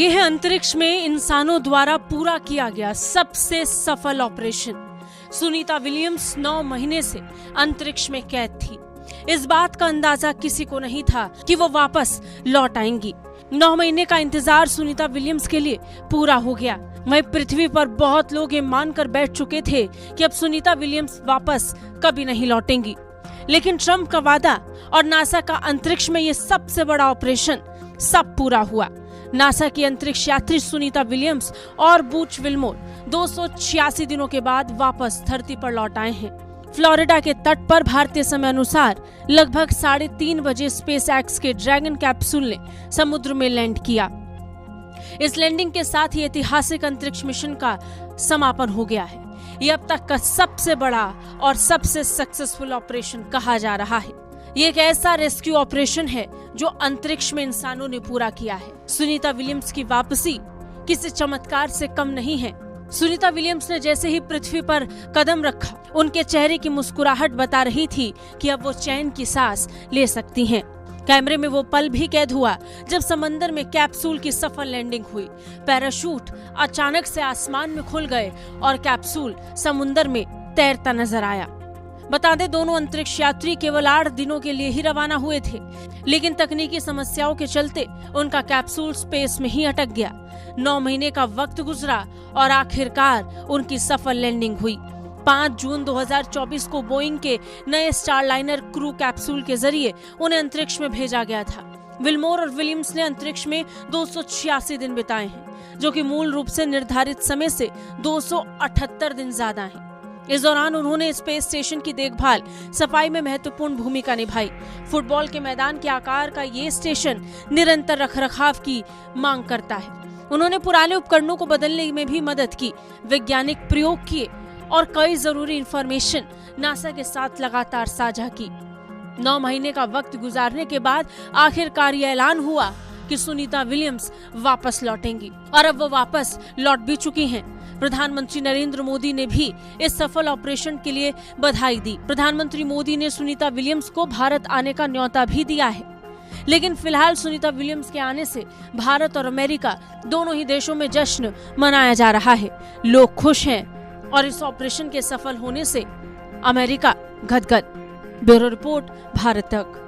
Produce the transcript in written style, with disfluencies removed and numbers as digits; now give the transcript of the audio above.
यह है अंतरिक्ष में इंसानों द्वारा पूरा किया गया सबसे सफल ऑपरेशन। सुनीता विलियम्स 9 महीने से अंतरिक्ष में कैद थी। इस बात का अंदाजा किसी को नहीं था कि वो वापस लौट आएंगी। 9 महीने का इंतजार सुनीता विलियम्स के लिए पूरा हो गया। वहीं पृथ्वी पर बहुत लोग ये मानकर बैठ चुके थे कि अब सुनीता विलियम्स वापस कभी नहीं लौटेंगी। लेकिन ट्रंप का वादा और नासा का अंतरिक्ष में ये सबसे बड़ा ऑपरेशन सब पूरा हुआ। नासा की अंतरिक्ष यात्री सुनीता विलियम्स और बूच विल्मोर 286 दिनों के बाद वापस धरती पर लौट आए हैं। फ्लोरिडा के तट पर भारतीय समय अनुसार लगभग 3:30 बजे स्पेस एक्स के ड्रैगन कैप्सूल ने समुद्र में लैंड किया। इस लैंडिंग के साथ ही ऐतिहासिक अंतरिक्ष मिशन का समापन हो गया है। ये अब तक का सबसे बड़ा और सबसे सक्सेसफुल ऑपरेशन कहा जा रहा है। ये एक ऐसा रेस्क्यू ऑपरेशन है जो अंतरिक्ष में इंसानों ने पूरा किया है। सुनीता विलियम्स की वापसी किसी चमत्कार से कम नहीं है। सुनीता विलियम्स ने जैसे ही पृथ्वी पर कदम रखा, उनके चेहरे की मुस्कुराहट बता रही थी कि अब वो चैन की सांस ले सकती हैं। कैमरे में वो पल भी कैद हुआ जब समंदर में कैप्सूल की सफल लैंडिंग हुई। पैराशूट अचानक से आसमान में खुल गए और कैप्सूल समुद्र में तैरता नजर आया। बता दें, दोनों अंतरिक्ष यात्री केवल 8 दिनों के लिए ही रवाना हुए थे, लेकिन तकनीकी समस्याओं के चलते उनका कैप्सूल स्पेस में ही अटक गया। 9 महीने का वक्त गुजरा और आखिरकार उनकी सफल लैंडिंग हुई। 5 जून 2024 को बोइंग के नए स्टारलाइनर क्रू कैप्सूल के जरिए उन्हें अंतरिक्ष में भेजा गया था। विल्मोर और विलियम्स ने अंतरिक्ष में 286 दिन बिताए हैं, जो कि मूल रूप से निर्धारित समय से 278 दिन ज्यादा हैं। इस दौरान उन्होंने स्पेस स्टेशन की देखभाल, सफाई में महत्वपूर्ण भूमिका निभाई। फुटबॉल के मैदान के आकार का ये स्टेशन निरंतर रखरखाव की मांग करता है। उन्होंने पुराने उपकरणों को बदलने में भी मदद की, वैज्ञानिक प्रयोग किए और कई जरूरी इंफॉर्मेशन नासा के साथ लगातार साझा की। 9 महीने का वक्त गुजारने के बाद आखिरकार ये ऐलान हुआ कि सुनीता विलियम्स वापस लौटेंगी और अब वो वापस लौट भी चुकी हैं। प्रधानमंत्री नरेंद्र मोदी ने भी इस सफल ऑपरेशन के लिए बधाई दी। प्रधानमंत्री मोदी ने सुनीता विलियम्स को भारत आने का न्योता भी दिया है। लेकिन फिलहाल सुनीता विलियम्स के आने से भारत और अमेरिका दोनों ही देशों में जश्न मनाया जा रहा है। लोग खुश हैं और इस ऑपरेशन के सफल होने से अमेरिका गदगद। ब्यूरो रिपोर्ट, भारत तक।